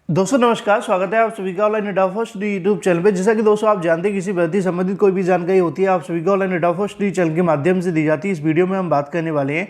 दोस्तों नमस्कार, स्वागत है आप सभी का online data first YouTube channel पे। जैसा कि दोस्तों आप जानते हैं किसी भर्ती संबंधित कोई भी जानकारी होती है आप सभी को ऑनलाइन डेटा फर्स्ट चैनल के माध्यम से दी जाती है। इस वीडियो में हम बात करने वाले हैं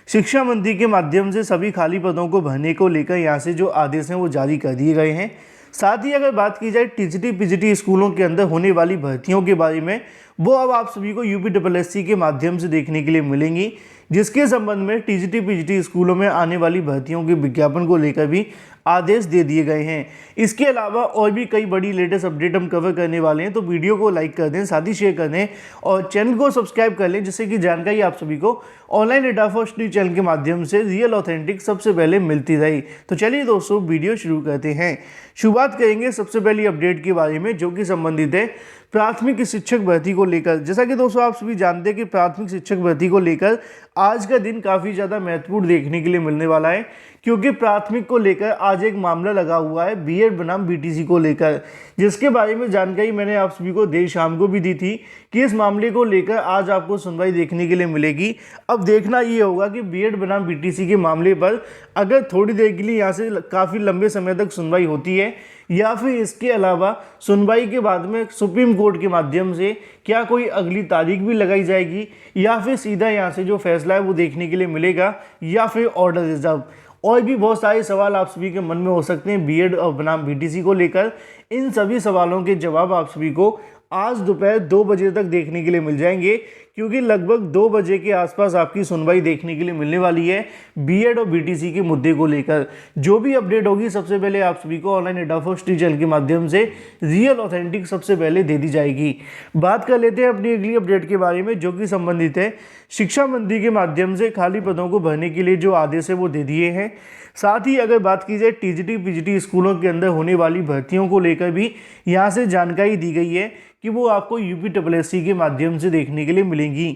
शिक्षा मंत्री के माध्यम से सभी खाली पदों को भरने को लेकर यहाँ से जो आदेश हैं वो जारी कर दिए गए हैं। साथ ही अगर बात की जाए टीजीटी पीजीटी स्कूलों के अंदर होने वाली भर्तियों के बारे में, वो अब आप सभी को यूपीएससी के माध्यम से देखने के लिए मिलेंगी, जिसके संबंध में टीजीटी पीजीटी स्कूलों में आने वाली भर्तियों के विज्ञापन को लेकर भी आदेश दे दिए गए हैं। इसके अलावा और भी कई बड़ी लेटेस्ट अपडेट हम कवर करने वाले हैं, तो वीडियो को लाइक कर दें, साथ ही शेयर कर दें और चैनल को सब्सक्राइब कर लें, जिससे कि जानकारी आप सभी को ऑनलाइन डेटा फर्स्ट चैनल के माध्यम से रियल ऑथेंटिक सबसे पहले मिलती रही। तो चलिए दोस्तों वीडियो शुरू करते हैं। शुरुआत करेंगे सबसे पहली अपडेट के बारे में, जो कि संबंधित है प्राथमिक शिक्षक भर्ती को लेकर। जैसा कि दोस्तों आप सभी जानते हैं कि प्राथमिक शिक्षक भर्ती को लेकर आज का दिन काफ़ी ज़्यादा महत्वपूर्ण देखने के लिए मिलने वाला है, क्योंकि प्राथमिक को लेकर आज एक मामला लगा हुआ है बीएड बनाम बीटीसी को लेकर, जिसके बारे में जानकारी मैंने आप सभी को देर शाम को भी दी थी कि इस मामले को लेकर आज आपको सुनवाई देखने के लिए मिलेगी। अब देखना ये होगा कि बीएड बनाम बीटीसी के मामले पर अगर थोड़ी देर के लिए यहाँ से काफ़ी लंबे समय तक सुनवाई होती है, या फिर इसके अलावा सुनवाई के बाद में सुप्रीम कोर्ट के माध्यम से क्या कोई अगली तारीख भी लगाई जाएगी, या फिर सीधा यहाँ से जो फैसला है वो देखने के लिए मिलेगा, या फिर ऑर्डर रिजर्व। और भी बहुत सारे सवाल आप सभी के मन में हो सकते हैं बीएड और बनाम बीटीसी को लेकर। इन सभी सवालों के जवाब आप सभी को आज दोपहर 2 बजे तक देखने के लिए मिल जाएंगे, क्योंकि लगभग 2 बजे के आसपास आपकी सुनवाई देखने के लिए मिलने वाली है बीएड और बीटीसी के मुद्दे को लेकर। जो भी अपडेट होगी सबसे पहले आप सभी को ऑनलाइन डेटा फर्स्ट चैनल के माध्यम से रियल ऑथेंटिक सबसे पहले दे दी जाएगी। बात कर लेते हैं अपनी अगली अपडेट के बारे में, जो कि संबंधित है शिक्षा मंत्री के माध्यम से खाली पदों को भरने के लिए जो आदेश है वो दे दिए हैं। साथ ही अगर बात की जाए टीजीटी पीजीटी स्कूलों के अंदर होने वाली भर्तियों को लेकर भी यहाँ से जानकारी दी गई है कि वो आपको यूपीएससी के माध्यम से देखने के लिए मिलेंगी।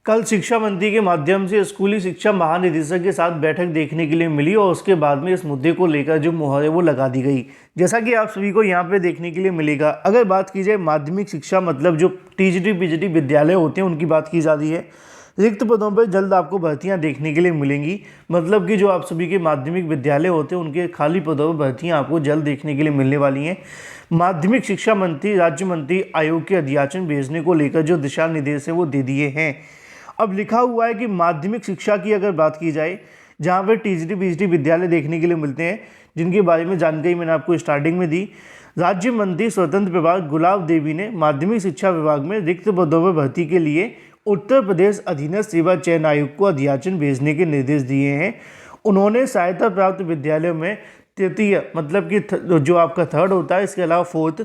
कल शिक्षा मंत्री के माध्यम से स्कूली शिक्षा महानिदेशक के साथ बैठक देखने के लिए मिली और उसके बाद में इस मुद्दे को लेकर जो मुहर है वो लगा दी गई, जैसा कि आप सभी को यहाँ पे देखने के लिए मिलेगा। अगर बात की जाए माध्यमिक शिक्षा मतलब जो टीजीटी पीजीटी विद्यालय होते हैं उनकी बात की जा रही है, रिक्त पदों पर जल्द आपको भर्तियां देखने के लिए मिलेंगी। मतलब कि जो आप सभी के माध्यमिक विद्यालय होते हैं उनके खाली पदों पर भर्तियां आपको जल्द देखने के लिए मिलने वाली हैं। माध्यमिक शिक्षा मंत्री राज्य मंत्री आयोग के अध्याचन भेजने को लेकर जो दिशा निर्देश है वो दे दिए हैं। अब लिखा हुआ है कि माध्यमिक शिक्षा की अगर बात की जाए, जहाँ पर टीजीटी पीजीटी विद्यालय देखने के लिए मिलते हैं, जिनके बारे में जानकारी मैंने आपको स्टार्टिंग में दी, राज्य मंत्री स्वतंत्र प्रभार गुलाब देवी ने माध्यमिक शिक्षा विभाग में रिक्त पदों पर भर्ती के लिए उत्तर प्रदेश अधीनस्थ सेवा चयन आयोग को अध्याचन भेजने के निर्देश दिए हैं। उन्होंने सहायता प्राप्त विद्यालयों में तृतीय मतलब कि जो आपका थर्ड होता है, इसके अलावा फोर्थ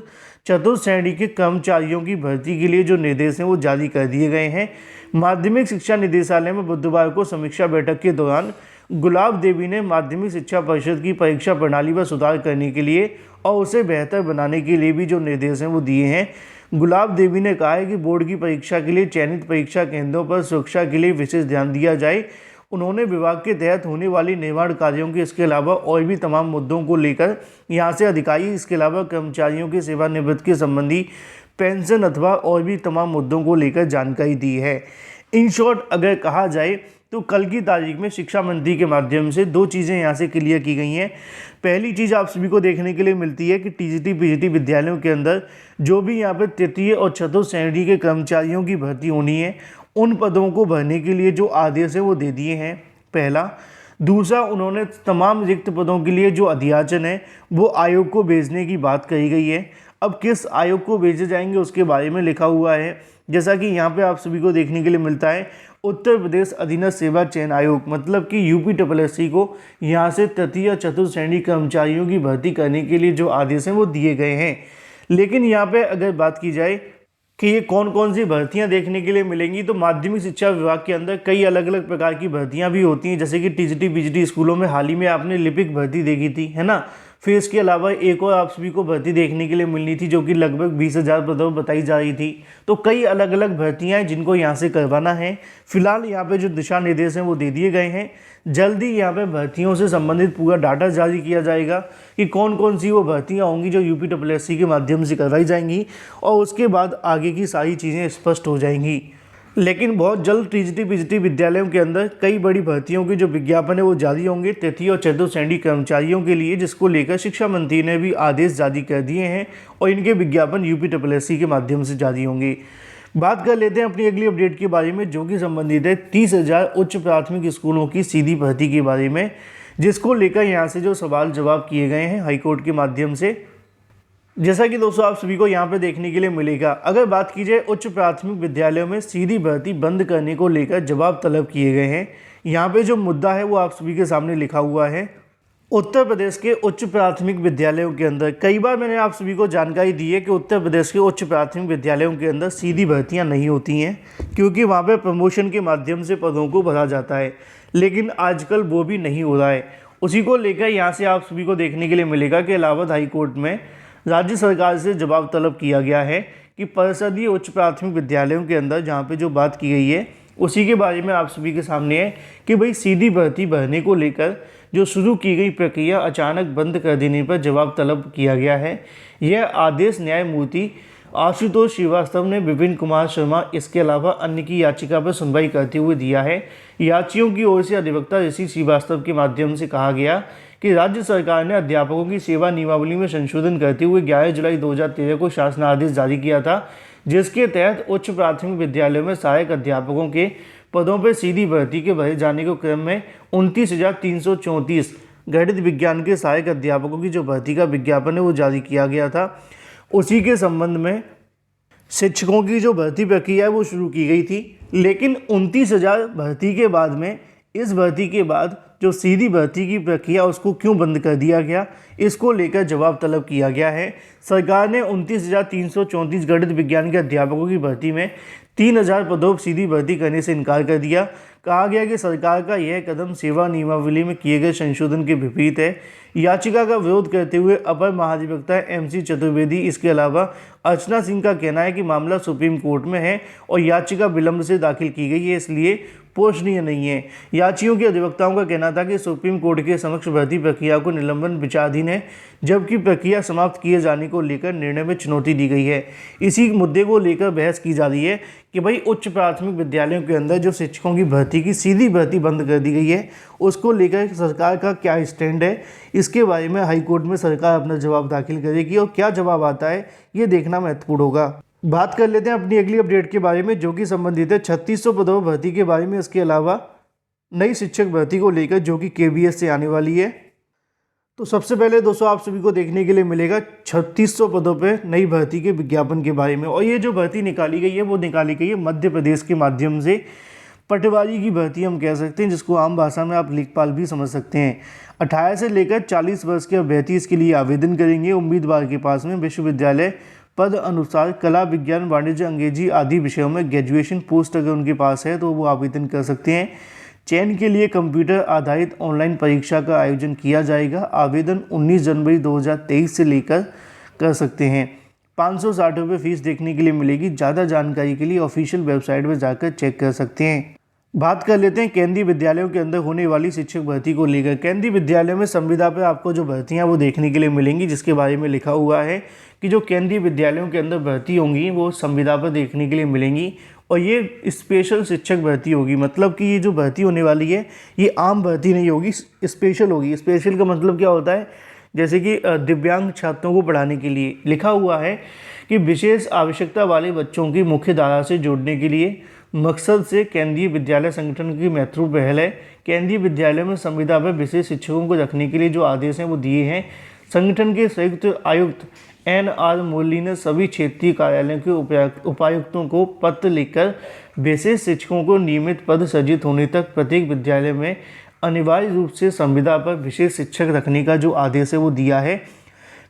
चतुर्थ श्रेणी के कर्मचारियों की भर्ती के लिए जो निर्देश हैं वो जारी कर दिए गए हैं। माध्यमिक शिक्षा निदेशालय में बुधवार को समीक्षा बैठक के दौरान गुलाब देवी ने माध्यमिक शिक्षा परिषद की परीक्षा प्रणाली पर सुधार करने के लिए और उसे बेहतर बनाने के लिए भी जो निर्देश हैं वो दिए हैं। गुलाब देवी ने कहा है कि बोर्ड की परीक्षा के लिए चयनित परीक्षा केंद्रों पर सुरक्षा के लिए विशेष ध्यान दिया जाए। उन्होंने विभाग के तहत होने वाली निर्माण कार्यों के इसके अलावा और भी तमाम मुद्दों को लेकर यहाँ से अधिकारी, इसके अलावा कर्मचारियों के सेवानिवृत्ति के संबंधी पेंशन अथवा और भी तमाम मुद्दों को लेकर जानकारी दी है। इन शॉर्ट अगर कहा जाए तो कल की तारीख में शिक्षा मंत्री के माध्यम से 2 चीज़ें यहाँ से क्लियर की गई हैं। पहली चीज़ आप सभी को देखने के लिए मिलती है कि टीजीटी पीजीटी विद्यालयों के अंदर जो भी यहाँ पे तृतीय और चतुर्थ श्रेणी के कर्मचारियों की भर्ती होनी है, उन पदों को भरने के लिए जो आदेश है वो दे दिए हैं, पहला। दूसरा, उन्होंने तमाम रिक्त पदों के लिए जो अध्याचन है वो आयोग को भेजने की बात कही गई है। अब किस आयोग को भेजे जाएंगे उसके बारे में लिखा हुआ है, जैसा कि यहाँ पे आप सभी को देखने के लिए मिलता है उत्तर प्रदेश अधीनस्थ सेवा चयन आयोग, मतलब कि यूपीएससी को यहाँ से तृतीय चतुर्थ श्रेणी कर्मचारियों की भर्ती करने के लिए जो आदेश हैं वो दिए गए हैं। लेकिन यहाँ पे अगर बात की जाए कि ये कौन कौन सी भर्तियां देखने के लिए मिलेंगी, तो माध्यमिक शिक्षा विभाग के अंदर कई अलग अलग प्रकार की भर्तियां भी होती हैं, जैसे कि टीजीटी पीजीटी स्कूलों में हाल ही में आपने लिपिक भर्ती देखी थी, है ना। फिर इसके अलावा एक और आप सभी को भर्ती देखने के लिए मिलनी थी, जो कि लगभग 20,000 पदों पर बताई जा रही थी। तो कई अलग अलग भर्तियां हैं जिनको यहाँ से करवाना है। फिलहाल यहाँ पे जो दिशा निर्देश हैं वो दे दिए गए हैं। जल्दी यहाँ पे भर्तियों से संबंधित पूरा डाटा जारी किया जाएगा कि कौन कौन सी वो भर्तियाँ होंगी जो यूपीएससी के माध्यम से करवाई जाएंगी, और उसके बाद आगे की सारी चीज़ें स्पष्ट हो जाएंगी। लेकिन बहुत जल्द टीजीटी पीजीटी विद्यालयों के अंदर कई बड़ी भर्तियों के जो विज्ञापन है वो जारी होंगे तृतीय और चतुर्थ श्रेणी कर्मचारियों के लिए, जिसको लेकर शिक्षा मंत्री ने भी आदेश जारी कर दिए हैं और इनके विज्ञापन यूपीएससी के माध्यम से जारी होंगे। बात कर लेते हैं अपनी अगली अपडेट के बारे में, जो कि संबंधित है 30,000 उच्च प्राथमिक स्कूलों की सीधी भर्ती के बारे में, जिसको लेकर यहाँ से जो सवाल जवाब किए गए हैं हाईकोर्ट के माध्यम से। जैसा कि दोस्तों आप सभी को यहाँ पे देखने के लिए मिलेगा, अगर बात की जाए उच्च प्राथमिक विद्यालयों में सीधी भर्ती बंद करने को लेकर जवाब तलब किए गए हैं। यहाँ पे जो मुद्दा है वो आप सभी के सामने लिखा हुआ है। उत्तर प्रदेश के उच्च प्राथमिक विद्यालयों के अंदर कई बार मैंने आप सभी को जानकारी दी है कि उत्तर प्रदेश के उच्च प्राथमिक विद्यालयों के अंदर सीधी भर्तियाँ नहीं होती हैं, क्योंकि वहाँ पर प्रमोशन के माध्यम से पदों को भरा जाता है, लेकिन आजकल वो भी नहीं हो रहा है। उसी को लेकर यहाँ से आप सभी को देखने के लिए मिलेगा कि इलाहाबाद हाईकोर्ट में राज्य सरकार से जवाब तलब किया गया है कि परिषदीय उच्च प्राथमिक विद्यालयों के अंदर जहाँ पे जो बात की गई है उसी के बारे में आप सभी के सामने है कि भाई सीधी भर्ती भरने को लेकर जो शुरू की गई प्रक्रिया अचानक बंद कर देने पर जवाब तलब किया गया है। यह आदेश न्यायमूर्ति आशुतोष श्रीवास्तव ने विपिन कुमार शर्मा इसके अलावा अन्य की याचिका पर सुनवाई करते हुए दिया है। याचियों की ओर से अधिवक्ता ऋषि श्रीवास्तव के माध्यम से कहा गया कि राज्य सरकार ने अध्यापकों की सेवा नियमावली में संशोधन करते हुए 11 जुलाई 2013 को शासनादेश जारी किया था, जिसके तहत उच्च प्राथमिक विद्यालयों में सहायक अध्यापकों के पदों पर सीधी भर्ती के भरे जाने के क्रम में 29,334 गणित विज्ञान के सहायक अध्यापकों की जो भर्ती का विज्ञापन है वो जारी किया गया था। उसी के संबंध में शिक्षकों की जो भर्ती प्रक्रिया है वो शुरू की गई थी, लेकिन 29,000 भर्ती के बाद में इस भर्ती के बाद जो सीधी भर्ती की प्रक्रिया उसको क्यों बंद कर दिया गया, इसको लेकर जवाब तलब किया गया है। सरकार ने 29,334 गणित विज्ञान के अध्यापकों की भर्ती में 3,000 पदों पर सीधी भर्ती करने से इनकार कर दिया। कहा गया कि सरकार का यह कदम सेवा नियमावली में किए गए संशोधन के विपरीत है। याचिका का विरोध करते हुए अपर महाधिवक्ता MC चतुर्वेदी इसके अलावा अर्चना सिंह का कहना है कि मामला सुप्रीम कोर्ट में है और याचिका विलंब से दाखिल की गई है, इसलिए पोषणीय नहीं है। याचियों के अधिवक्ताओं का कहना था कि सुप्रीम कोर्ट के समक्ष भर्ती प्रक्रिया को निलंबन विचाराधीन है, जबकि प्रक्रिया समाप्त किए जाने को लेकर निर्णय में चुनौती दी गई है। इसी मुद्दे को लेकर बहस की जा रही है कि भाई उच्च प्राथमिक विद्यालयों के अंदर जो शिक्षकों की भर्ती की सीधी भर्ती बंद कर दी गई है, उसको लेकर सरकार का क्या स्टैंड है। इसके बारे में हाईकोर्ट में सरकार अपना जवाब दाखिल करेगी और क्या जवाब आता है ये देखना महत्वपूर्ण होगा। बात कर लेते हैं अपनी अगली अपडेट के बारे में, जो कि संबंधित है 3600 पदों भर्ती के बारे में। इसके अलावा नई शिक्षक भर्ती को लेकर जो कि KBS से आने वाली है। तो सबसे पहले दोस्तों आप सभी को देखने के लिए मिलेगा 3600 पदों पे नई भर्ती के विज्ञापन के बारे में। और ये जो भर्ती निकाली गई है वो निकाली गई है मध्य प्रदेश के माध्यम से। पटवारी की भर्ती हम कह सकते हैं, जिसको आम भाषा में आप लेखपाल भी समझ सकते हैं। 18 से लेकर 40 वर्ष के अभ्यर्थी इसके लिए आवेदन करेंगे। उम्मीदवार के पास में विश्वविद्यालय पद अनुसार कला, विज्ञान, वाणिज्य, अंग्रेजी आदि विषयों में ग्रेजुएशन पोस्ट अगर उनके पास है तो वो आवेदन कर सकते हैं। चयन के लिए कंप्यूटर आधारित ऑनलाइन परीक्षा का आयोजन किया जाएगा। आवेदन 19 जनवरी 2023 से लेकर कर सकते हैं। 560 रुपये फीस देखने के लिए मिलेगी। ज़्यादा जानकारी के लिए ऑफिशियल वेबसाइट पर जाकर चेक कर सकते हैं। बात कर लेते हैं केंद्रीय विद्यालयों के अंदर होने वाली शिक्षक भर्ती को लेकर। केंद्रीय विद्यालयों में संविदा पर आपको जो भर्तियां वो देखने के लिए मिलेंगी, जिसके बारे में लिखा हुआ है कि जो केंद्रीय विद्यालयों के अंदर भर्ती होंगी वो संविदा पर देखने के लिए मिलेंगी। और ये स्पेशल शिक्षक भर्ती होगी, मतलब कि ये जो भर्ती होने वाली है ये आम भर्ती नहीं होगी, स्पेशल होगी। स्पेशल का मतलब क्या होता है, जैसे कि दिव्यांग छात्रों को पढ़ाने के लिए लिखा हुआ है कि विशेष आवश्यकता वाले बच्चों की मुख्य धारा से जोड़ने के लिए मकसद से केंद्रीय विद्यालय संगठन की महत्वपूर्ण पहल है। केंद्रीय विद्यालय में संविदा पर विशेष शिक्षकों को रखने के लिए जो आदेश हैं वो दिए हैं। संगठन के संयुक्त आयुक्त NR मुरली ने सभी क्षेत्रीय कार्यालयों के उपायुक्तों को पत्र लिखकर विशेष शिक्षकों को नियमित पद सृजित होने तक प्रत्येक विद्यालय में अनिवार्य रूप से संविदा पर विशेष शिक्षक रखने का जो आदेश है वो दिया है।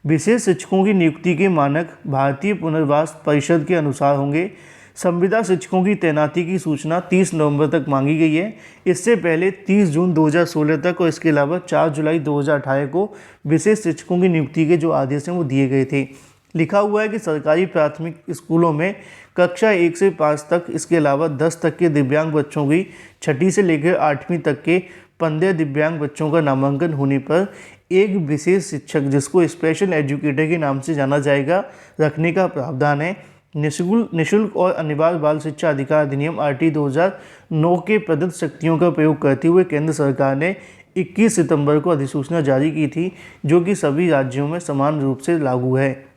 विशेष शिक्षकों की नियुक्ति के मानक भारतीय पुनर्वास परिषद के अनुसार होंगे। संविदा शिक्षकों की तैनाती की सूचना 30 नवंबर तक मांगी गई है। इससे पहले 30 जून 2016 तक और इसके अलावा 4 जुलाई 2018 को विशेष शिक्षकों की नियुक्ति के जो आदेश हैं वो दिए गए थे। लिखा हुआ है कि सरकारी प्राथमिक स्कूलों में कक्षा 1 से 5 तक, इसके अलावा 10 तक के दिव्यांग बच्चों की, 6ठी से लेकर 8वीं तक के 15 दिव्यांग बच्चों का नामांकन होने पर एक विशेष शिक्षक, जिसको स्पेशल एजुकेटर के नाम से जाना जाएगा, रखने का प्रावधान है। निःशुल्क और अनिवार्य बाल शिक्षा अधिकार अधिनियम RT 2009 के प्रदत्त शक्तियों का प्रयोग करते हुए केंद्र सरकार ने 21 सितंबर को अधिसूचना जारी की थी, जो कि सभी राज्यों में समान रूप से लागू है।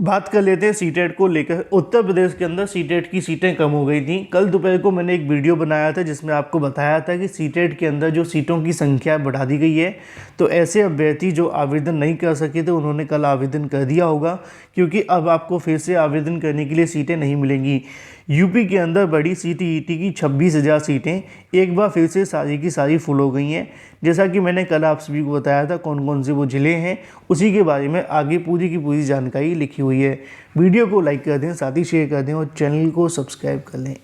बात कर लेते हैं सीटेट को लेकर। उत्तर प्रदेश के अंदर सीटेट की सीटें कम हो गई थी। कल दोपहर को मैंने एक वीडियो बनाया था जिसमें आपको बताया था कि सीटेट के अंदर जो सीटों की संख्या बढ़ा दी गई है, तो ऐसे अभ्यर्थी जो आवेदन नहीं कर सके थे उन्होंने कल आवेदन कर दिया होगा, क्योंकि अब आपको फिर से आवेदन करने के लिए सीटें नहीं मिलेंगी। यूपी के अंदर बड़ी CTET की 26,000 सीटें एक बार फिर से सारी की सारी फुल हो गई हैं। जैसा कि मैंने कल आप सभी को बताया था कौन कौन से वो ज़िले हैं, उसी के बारे में आगे पूरी की पूरी जानकारी लिखी हुई है। वीडियो को लाइक कर दें, साथ ही शेयर कर दें और चैनल को सब्सक्राइब कर लें।